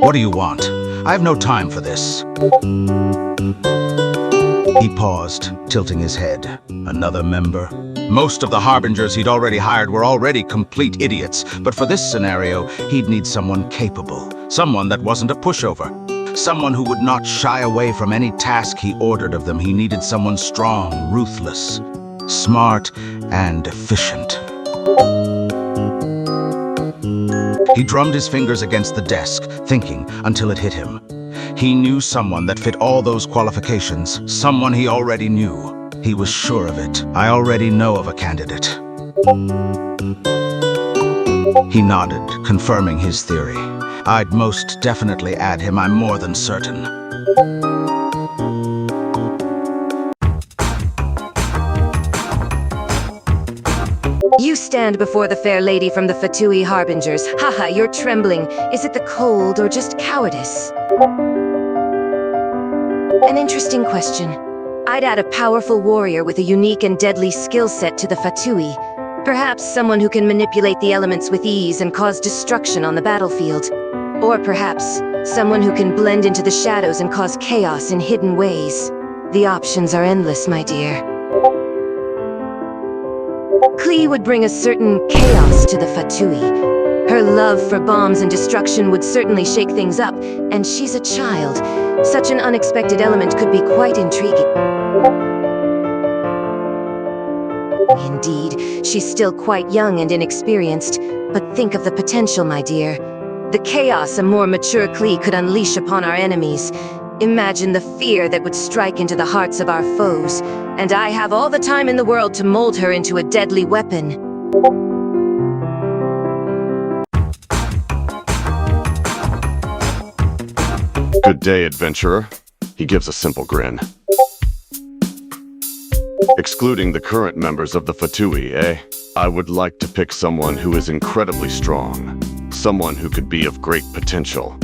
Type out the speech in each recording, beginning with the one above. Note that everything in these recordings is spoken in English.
What do you want? I have no time for this. He paused, tilting his head. Another member. Most of the Harbingers he'd already hired were already complete idiots, but for this scenario, he'd need someone capable. Someone that wasn't a pushover. Someone who would not shy away from any task he ordered of them. He needed someone strong, ruthless, smart, and efficient. He drummed his fingers against the desk, thinking until it hit him. He knew someone that fit all those qualifications, someone he already knew. He was sure of it. I already know of a candidate. He nodded, confirming his theory. I'd most definitely add him, I'm more than certain. You stand before the fair lady from the Fatui Harbingers. Haha, you're trembling. Is it the cold or just cowardice? An interesting question. I'd add a powerful warrior with a unique and deadly skill set to the Fatui. Perhaps someone who can manipulate the elements with ease and cause destruction on the battlefield. Or perhaps someone who can blend into the shadows and cause chaos in hidden ways. The options are endless, my dear. Klee would bring a certain chaos to the Fatui. Her love for bombs and destruction would certainly shake things up, and she's a child. Such an unexpected element could be quite intriguing. Indeed, she's still quite young and inexperienced, but think of the potential, my dear. The chaos a more mature Klee could unleash upon our enemies. Imagine the fear that would strike into the hearts of our foes, and I have all the time in the world to mold her into a deadly weapon. Good day, adventurer. He gives a simple grin. Excluding the current members of the Fatui, I would like to pick someone who is incredibly strong. Someone who could be of great potential.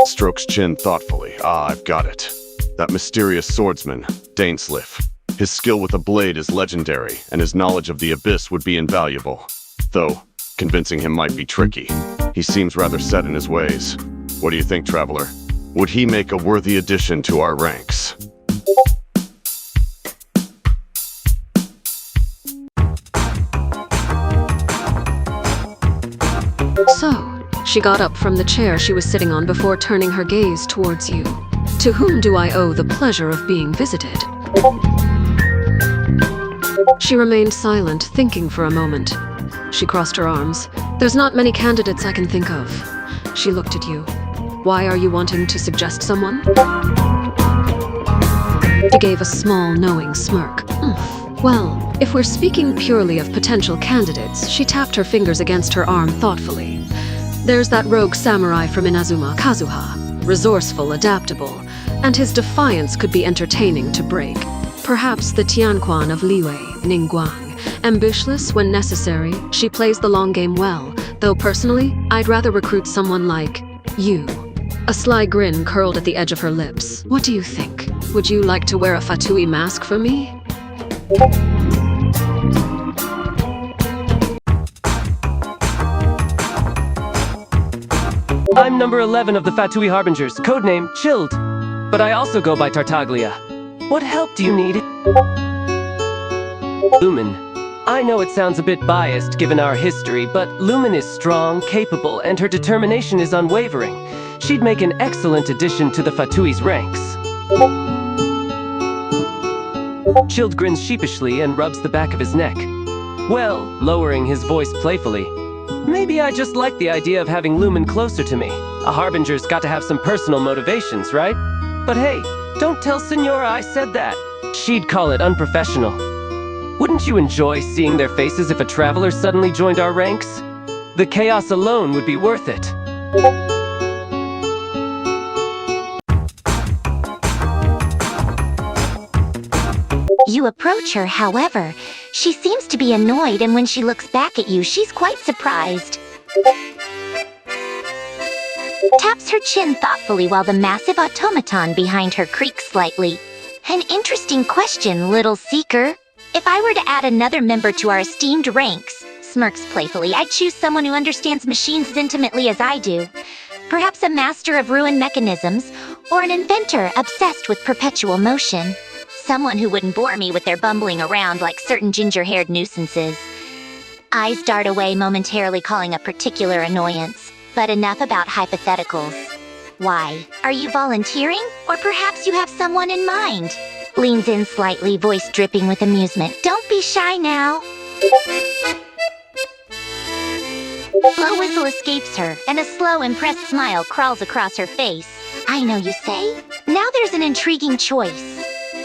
Strokes chin thoughtfully. I've got it. That mysterious swordsman, Dainsliff. His skill with a blade is legendary, and his knowledge of the abyss would be invaluable. Though, convincing him might be tricky. He seems rather set in his ways. What do you think, traveler? Would he make a worthy addition to our ranks? So, she got up from the chair she was sitting on before turning her gaze towards you. To whom do I owe the pleasure of being visited? She remained silent, thinking for a moment. She crossed her arms. There's not many candidates I can think of. She looked at you. Why are you wanting to suggest someone? He gave a small, knowing smirk. Well, if we're speaking purely of potential candidates, she tapped her fingers against her arm thoughtfully. There's that rogue samurai from Inazuma, Kazuha. Resourceful, adaptable, and his defiance could be entertaining to break. Perhaps the Tianquan of Liyue, Ningguang. Ambitious when necessary, she plays the long game well, though personally, I'd rather recruit someone like you. A sly grin curled at the edge of her lips. What do you think? Would you like to wear a Fatui mask for me? I'm number 11 of the Fatui Harbingers, codename Childe. But I also go by Tartaglia. What help do you need? Lumen. I know it sounds a bit biased given our history, but Lumen is strong, capable, and her determination is unwavering. She'd make an excellent addition to the Fatui's ranks. Childe grins sheepishly and rubs the back of his neck. Well, lowering his voice playfully. Maybe I just like the idea of having Lumen closer to me. A Harbinger's got to have some personal motivations, right? But hey, don't tell Signora I said that. She'd call it unprofessional. Wouldn't you enjoy seeing their faces if a traveler suddenly joined our ranks? The chaos alone would be worth it. You approach her, however. She seems to be annoyed, and when she looks back at you, she's quite surprised. Taps her chin thoughtfully while the massive automaton behind her creaks slightly. An interesting question, little seeker. If I were to add another member to our esteemed ranks, smirks playfully. I'd choose someone who understands machines as intimately as I do. Perhaps a master of ruined mechanisms, or an inventor obsessed with perpetual motion. Someone who wouldn't bore me with their bumbling around like certain ginger-haired nuisances. Eyes dart away momentarily, calling a particular annoyance. But enough about hypotheticals. Why? Are you volunteering? Or perhaps you have someone in mind? Leans in slightly, voice dripping with amusement. Don't be shy now. Low whistle escapes her, and a slow, impressed smile crawls across her face. I know, you say? Now there's an intriguing choice.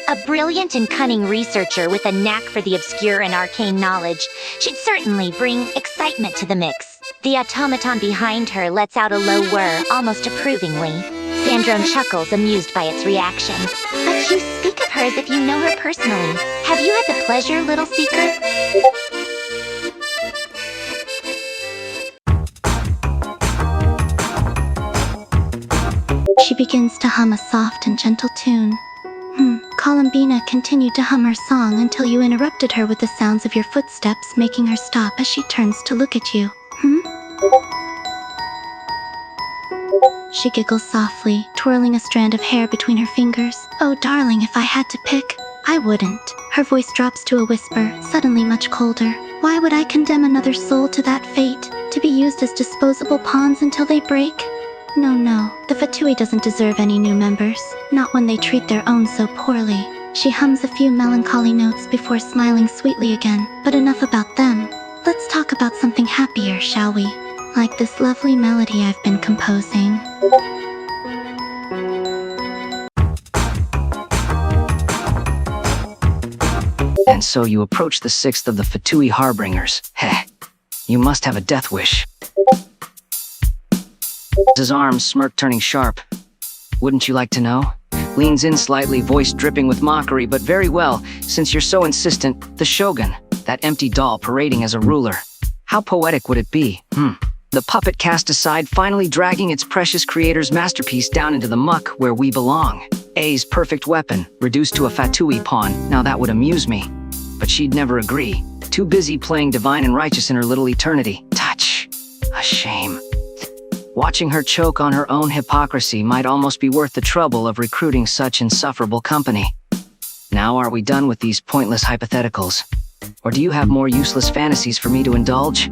A brilliant and cunning researcher with a knack for the obscure and arcane knowledge. She'd certainly bring excitement to the mix. The automaton behind her lets out a low whir, almost approvingly. Sandrone chuckles, amused by its reaction. But you speak of her as if you know her personally. Have you had the pleasure, little seeker? She begins to hum a soft and gentle tune. Columbina continued to hum her song until you interrupted her with the sounds of your footsteps, making her stop as she turns to look at you. She giggles softly, twirling a strand of hair between her fingers. Oh, darling, if I had to pick, I wouldn't. Her voice drops to a whisper, suddenly much colder. Why would I condemn another soul to that fate, to be used as disposable pawns until they break? No, the Fatui doesn't deserve any new members, not when they treat their own so poorly. She hums a few melancholy notes before smiling sweetly again, but enough about them. Let's talk about something happier, shall we? Like this lovely melody I've been composing. And so you approach the sixth of the Fatui Harbingers. Heh, you must have a death wish. His arms smirk, turning sharp. Wouldn't you like to know? Leans in slightly, voice dripping with mockery, but very well, since you're so insistent, the Shogun, that empty doll parading as a ruler. How poetic would it be? The puppet cast aside, finally dragging its precious creator's masterpiece down into the muck where we belong. A's perfect weapon, reduced to a Fatui pawn. Now that would amuse me. But she'd never agree. Too busy playing divine and righteous in her little eternity. Touch. A shame. Watching her choke on her own hypocrisy might almost be worth the trouble of recruiting such insufferable company. Now are we done with these pointless hypotheticals? Or do you have more useless fantasies for me to indulge?